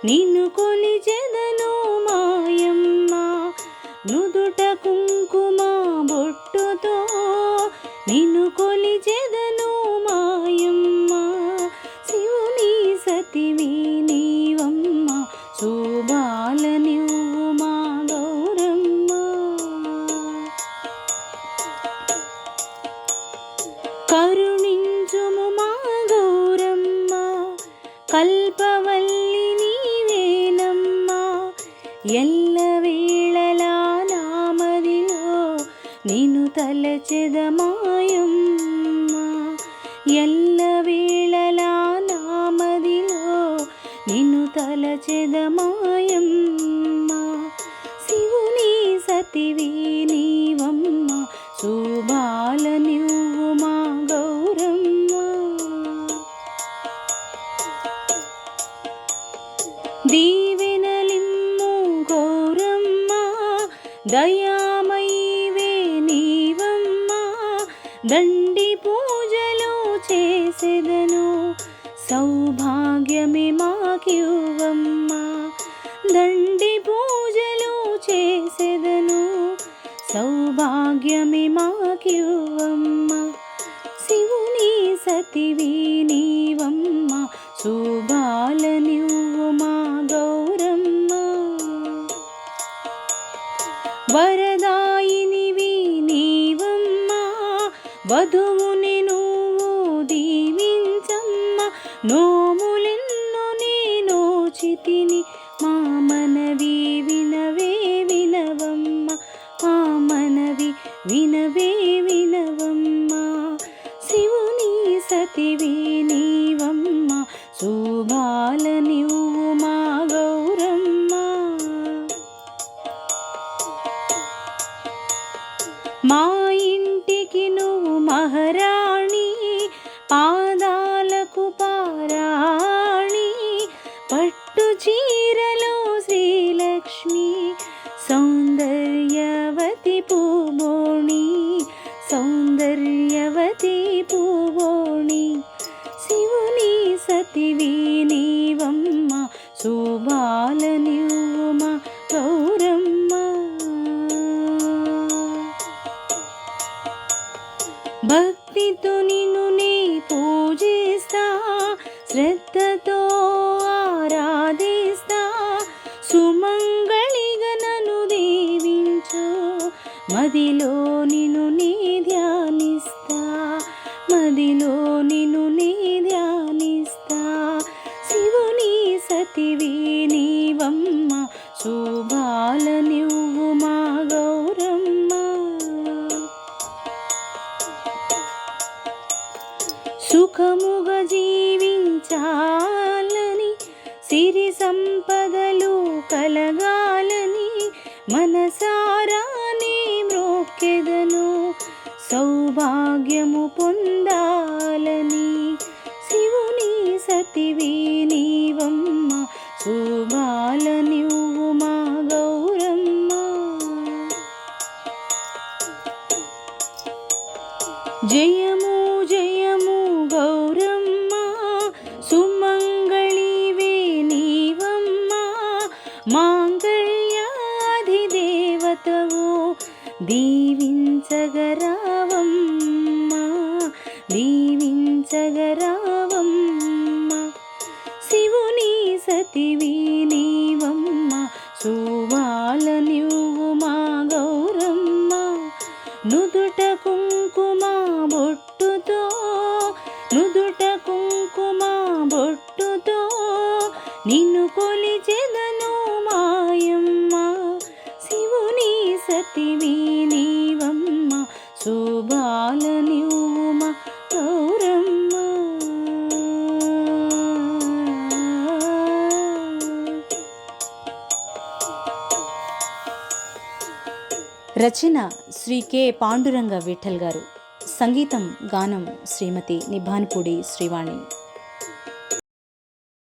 నిన్ను కొలిచెదను మాయమ్మ నుదుట కుంకుమ బొట్టుతో నిన్ను కొలిచెదను మాయమ్మ శివుని సతివి నీవమ్మ శోభాల నువ్వు మా గౌరమ్మ కరుణించుము మా గౌరమ్మ కల్పవల్లి నీవేనమ్మా ఎల్లవేళలా నామదిలో నిన్ను తలచెద మాయమ్మ ఎల్లవేళలా నామదిలో నిన్ను తలచెద మాయమ్మ శివుని సతివి నీవమ్మ శోభాల నువ్వు మా గౌరమ్మ దీవెనలిమ్ము గౌరమ్మ దయామయివే నీవమ్మ దండి పూజలు చేసెదను సౌభాగ్యమే మాకివ్వమ్మ దండి పూజలు చేసెదను సౌభాగ్యమే మాకివ్వమ్మ శివుని సతివి నీవమ్మ శోభాల నువ్వు మా గౌరమ్మ వరదాయినివి నీవమ్మ వధువుని నువ్వు దీవించమ్మ నోములెన్నో నేనోచితిని మా మనవి వినవే వినవమ్మ మా మనవి వినవే వినవమ్మ శివుని సతివి నీవమ్మ శోభాల నువ్వు మా గౌరమ్మ మా ఇంటికి నువ్వు మహారాణి పాదాలకు పారాణి పట్టు చీరలో శ్రీలక్ష్మి సౌందర్యవతి పూబోణి సౌందర్యవతి పూబోణి శివుని సతివి నీవమ్మ శోభాల నువ్వు మా గౌరమ్మ భక్తితో నిన్ను నే పూజిస్తా శ్రద్ధతో ఆరాధిస్తా సుమంగళిగా నన్ను దీవించు మదిలో నిన్ను నీ ధ్యానిస్తా మదిలో నిన్ను నీ ధ్యానిస్తా శివుని సతివి నీవమ్మ శోభాల నువ్వు మా గౌరమ్మ సుఖముగా జీవించాలని సిరి సంపదలు కలగాలని మనసారానే మ్రోక్కెదను సౌభాగ్యము పొందాలని శివుని సతివి నీవమ్మ శోభాల నువ్వు మా గౌరమ్మ జయము జయము గౌరమ్మ సుమంగళివే నీవమ్మ మాంగళ్యాధిదేవతవు దీవించగరావమ్మ దీవించగరావమ్మ శివుని సతివి నీవమ్మ శోభాల నువ్వు మా గౌరమ్మ నుదుట కుంకుమ బొట్టుతో నుదుట కుంకుమ బొట్టుతో నిన్ను కొలిచెదను మాయమ్మ శివుని సతివి నీవమ్మ శోభాల నువ్వు మా గౌరమ్మ రచన శ్రీ కె పాండురంగ విఠల్ గారు. సంగీతం గానం శ్రీమతి నిభాన్పూడి శ్రీవాణి.